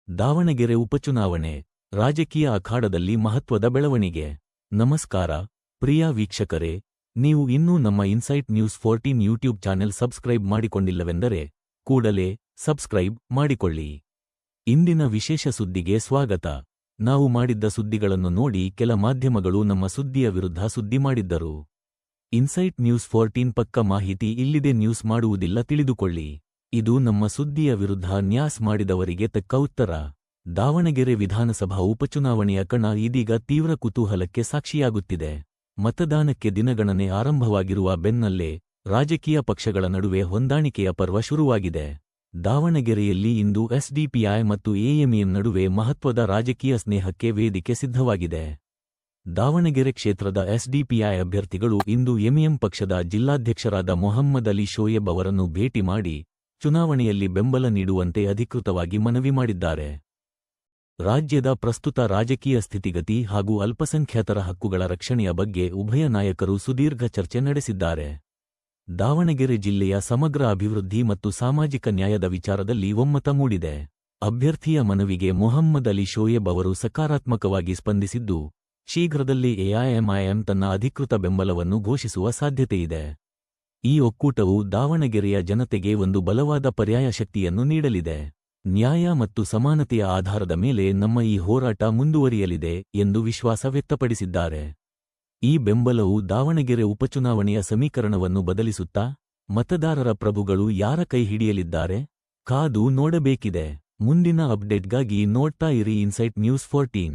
ದಾವಣಗೆರೆ ಉಪಚುನಾವಣೆ ರಾಜಕೀಯ ಅಖಾಡದಲ್ಲಿ ಮಹತ್ವದ ಬೆಳವಣಿಗೆ. ನಮಸ್ಕಾರ ಪ್ರಿಯ ವೀಕ್ಷಕರೇ, ನೀವು ಇನ್ನೂ ನಮ್ಮ insight news 14 YouTube channel subscribe ಮಾಡಿಕೊಂಡಿಲ್ಲವೆಂದರೆ ಕೂಡಲೇ ಸಬ್ಸ್ಕ್ರೈಬ್ ಮಾಡಿಕೊಳ್ಳಿ. ಇಂದಿನ ವಿಶೇಷ ಸುದ್ದಿಗೆ ಸ್ವಾಗತ. ನಾವು ಮಾಡಿದ್ದ ಸುದ್ದಿಗಳನ್ನು ನೋಡಿ ಕೆಲ ಮಾಧ್ಯಮಗಳು ನಮ್ಮ ಸುದ್ದಿಯ ವಿರುದ್ಧ ಸುದ್ದಿ ಮಾಡಿದ್ದರು. ಇನ್ಸೈಟ್ ನ್ಯೂಸ್ 14 ಪಕ್ಕ ಮಾಹಿತಿ ಇಲ್ಲಿದೆ, ನ್ಯೂಸ್ ಮಾಡುವುದಿಲ್ಲ, ತಿಳಿದುಕೊಳ್ಳಿ. ಇದು ನಮ್ಮ ಸುದ್ದಿಯ ವಿರುದ್ಧ ನ್ಯಾಸ್ ಮಾಡಿದವರಿಗೆ ತಕ್ಕ ಉತ್ತರ. ದಾವಣಗೆರೆ ವಿಧಾನಸಭಾ ಉಪಚುನಾವಣೆಯ ಕಣ ಇದೀಗ ತೀವ್ರ ಕುತೂಹಲಕ್ಕೆ ಸಾಕ್ಷಿಯಾಗುತ್ತಿದೆ. ಮತದಾನಕ್ಕೆ ದಿನಗಣನೆ ಆರಂಭವಾಗಿರುವ ಬೆನ್ನಲ್ಲೇ ರಾಜಕೀಯ ಪಕ್ಷಗಳ ನಡುವೆ ಹೊಂದಾಣಿಕೆಯ ಪರ್ವ ಶುರುವಾಗಿದೆ. ದಾವಣಗೆರೆಯಲ್ಲಿ ಇಂದು ಎಸ್ಡಿಪಿಐ ಮತ್ತು ಎಎಂಎಂ ನಡುವೆ ಮಹತ್ವದ ರಾಜಕೀಯ ಸ್ನೇಹಕ್ಕೆ ವೇದಿಕೆ ಸಿದ್ಧವಾಗಿದೆ. ದಾವಣಗೆರೆ ಕ್ಷೇತ್ರದ ಎಸ್ಡಿಪಿಐ ಅಭ್ಯರ್ಥಿಗಳು ಇಂದು ಎಂಎಂ ಪಕ್ಷದ ಜಿಲ್ಲಾಧ್ಯಕ್ಷರಾದ ಮೊಹಮ್ಮದ್ ಅಲಿ ಶೋಯೆಬ್ ಅವರನ್ನು ಭೇಟಿ ಮಾಡಿ ಚುನಾವಣೆಯಲ್ಲಿ ಬೆಂಬಲ ನೀಡುವಂತೆ ಅಧಿಕೃತವಾಗಿ ಮನವಿ ಮಾಡಿದ್ದಾರೆ. ರಾಜ್ಯದ ಪ್ರಸ್ತುತ ರಾಜಕೀಯ ಸ್ಥಿತಿಗತಿ ಹಾಗೂ ಅಲ್ಪಸಂಖ್ಯಾತರ ಹಕ್ಕುಗಳ ರಕ್ಷಣೆಯ ಬಗ್ಗೆ ಉಭಯ ನಾಯಕರು ಸುದೀರ್ಘ ಚರ್ಚೆ ನಡೆಸಿದ್ದಾರೆ. ದಾವಣಗೆರೆ ಜಿಲ್ಲೆಯ ಸಮಗ್ರ ಅಭಿವೃದ್ಧಿ ಮತ್ತು ಸಾಮಾಜಿಕ ನ್ಯಾಯದ ವಿಚಾರದಲ್ಲಿ ಒಮ್ಮತ ಮೂಡಿದೆ. ಅಭ್ಯರ್ಥಿಯ ಮನವಿಗೆ ಮೊಹಮ್ಮದ್ ಅಲಿ ಶೋಯೆಬ್ ಅವರು ಸಕಾರಾತ್ಮಕವಾಗಿ ಸ್ಪಂದಿಸಿದ್ದು, ಶೀಘ್ರದಲ್ಲೇ ಎಐಎಂಐಎಂ ತನ್ನ ಅಧಿಕೃತ ಬೆಂಬಲವನ್ನು ಘೋಷಿಸುವ ಸಾಧ್ಯತೆಯಿದೆ. ಈ ಒಕ್ಕೂಟವು ದಾವಣಗೆರೆಯ ಜನತೆಗೆ ಒಂದು ಬಲವಾದ ಪರ್ಯಾಯ ಶಕ್ತಿಯನ್ನು ನೀಡಲಿದೆ. ನ್ಯಾಯ ಮತ್ತು ಸಮಾನತೆಯ ಆಧಾರದ ಮೇಲೆ ನಮ್ಮ ಈ ಹೋರಾಟ ಮುಂದುವರಿಯಲಿದೆ ಎಂದು ವಿಶ್ವಾಸ ವ್ಯಕ್ತಪಡಿಸಿದ್ದಾರೆ. ಈ ಬೆಂಬಲವು ದಾವಣಗೆರೆ ಉಪಚುನಾವಣೆಯ ಸಮೀಕರಣವನ್ನು ಬದಲಿಸುತ್ತಾ? ಮತದಾರರ ಪ್ರಭುಗಳು ಯಾರ ಕೈ ಹಿಡಿಯಲಿದ್ದಾರೆ? ಕಾದು ನೋಡಬೇಕಿದೆ. ಮುಂದಿನ ಅಪ್ಡೇಟ್ಗಾಗಿ ನೋಡ್ತಾ ಇರಿ ಇನ್ಸೈಟ್ ನ್ಯೂಸ್ 14.